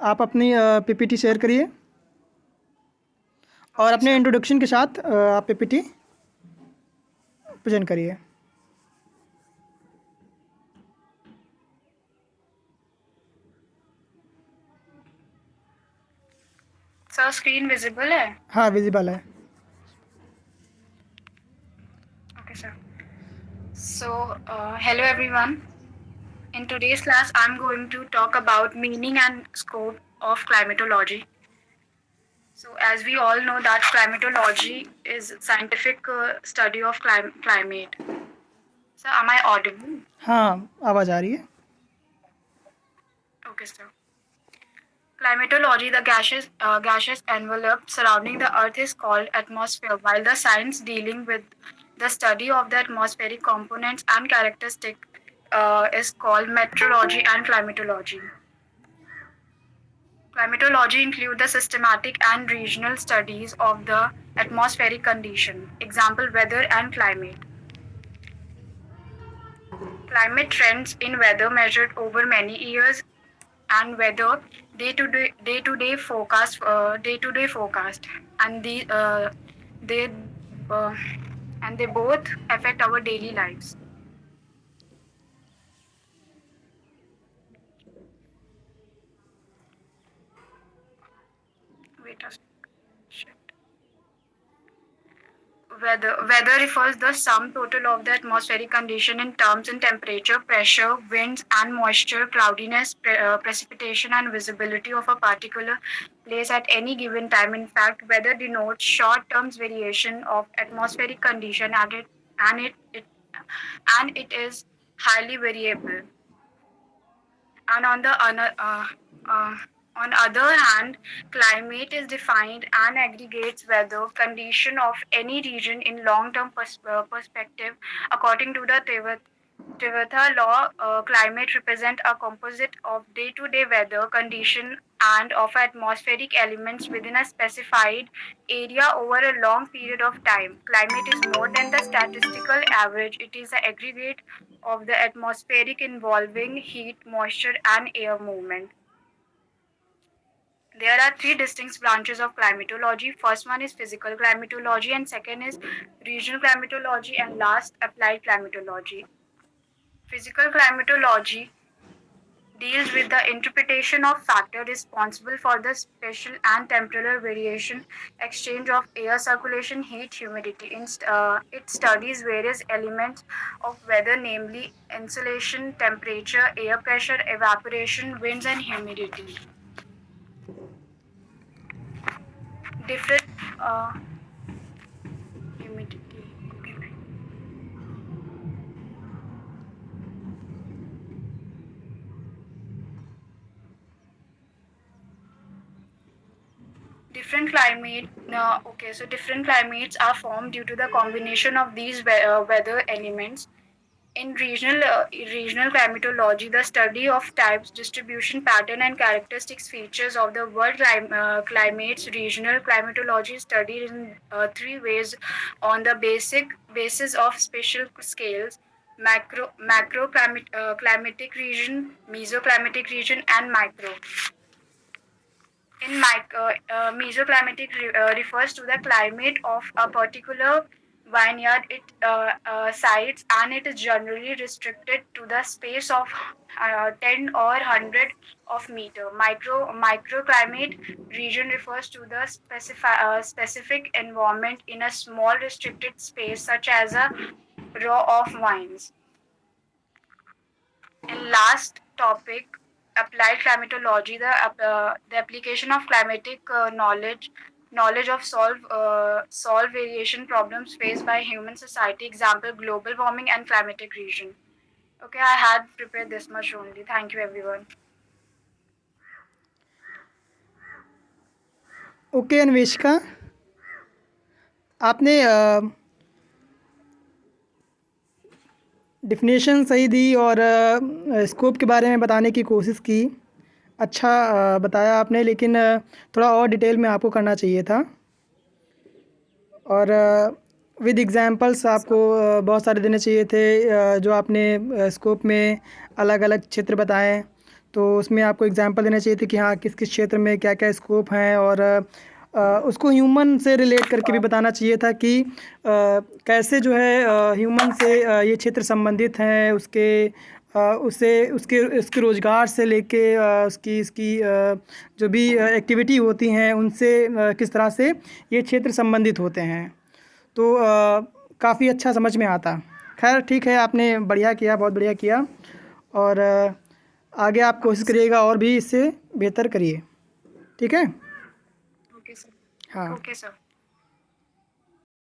आप अपनी PPT share करिए और अपने इंट्रोडक्शन के साथ आप पीपीटी प्रेजेंट करिए। सर स्क्रीन विजिबल है? हाँ, विजिबल है। Okay, sir. So, hello everyone. In today's class, I'm going to talk about meaning and scope of climatology. So, as we all know that climatology is scientific study of climate. Sir, am I audible? हाँ, आवाज़ आ रही है। Okay, sir. Climatology, the gaseous envelope surrounding the Earth, is called atmosphere, while the science dealing with the study of the atmospheric components and characteristics is called meteorology and climatology. Climatology includes the systematic and regional studies of the atmospheric condition, example weather and climate. Climate trends in weather measured over many years and weather day-to-day forecast and they uh, they both affect our daily lives. Wait a second. Weather refers the sum total of the atmospheric condition in terms in temperature, pressure, winds and moisture, cloudiness, precipitation and visibility of a particular place at any given time. In fact, weather denotes short-term variation of atmospheric condition and it is highly variable. And on other hand, climate is defined and aggregates weather condition of any region in long-term perspective. According to the Tivata law, climate represents a composite of day-to-day weather condition and of atmospheric elements within a specified area over a long period of time. Climate is more than the statistical average; it is the aggregate of the atmospheric involving heat, moisture, and air movement. There are three distinct branches of climatology. First one is physical climatology, and second is regional climatology, and last applied climatology. Physical climatology deals with the interpretation of factors responsible for the spatial and temporal variation, exchange of air circulation, heat, humidity. It studies various elements of weather, namely insolation, temperature, air pressure, evaporation, winds, and humidity. Different humidity. Okay. Different climates are formed due to the combination of these weather elements. In regional climatology, the study of types, distribution pattern, and characteristics features of the world climates, regional climatology is studied in three ways on the basis of spatial scales: climatic region, mesoclimatic region, and micro. Mesoclimatic refers to the climate of a particular vineyard it sites, and it is generally restricted to the space of 10 or 100 of meter. Microclimate region refers to the specific environment in a small restricted space, such as a row of vines. And last topic, applied climatology, the application of climatic knowledge of solve variation problems faced by human society. Example: global warming and climatic region. Okay, I had prepared this much only. Thank you, everyone. Okay Anveshika, आपने definition सही दी और scope के बारे में बताने की कोशिश की। अच्छा बताया आपने, लेकिन थोड़ा और डिटेल में आपको करना चाहिए था और विद एग्जांपल्स आपको बहुत सारे देने चाहिए थे। जो आपने स्कोप में अलग अलग क्षेत्र बताएं, तो उसमें आपको एग्जांपल देना चाहिए थे कि हाँ किस किस क्षेत्र में क्या क्या स्कोप हैं, और उसको ह्यूमन से रिलेट करके भी बताना चाहिए था कि कैसे जो है ह्यूमन से ये क्षेत्र संबंधित हैं, उसके उससे उसके उसके रोज़गार से लेके उसकी इसकी जो भी एक्टिविटी होती हैं उनसे किस तरह से ये क्षेत्र संबंधित होते हैं। तो काफ़ी अच्छा समझ में आता। खैर ठीक है, आपने बढ़िया किया, बहुत बढ़िया किया। और आगे आप कोशिश करिएगा और भी इससे बेहतर करिए। ठीक है। Okay sir. हाँ। Okay sir.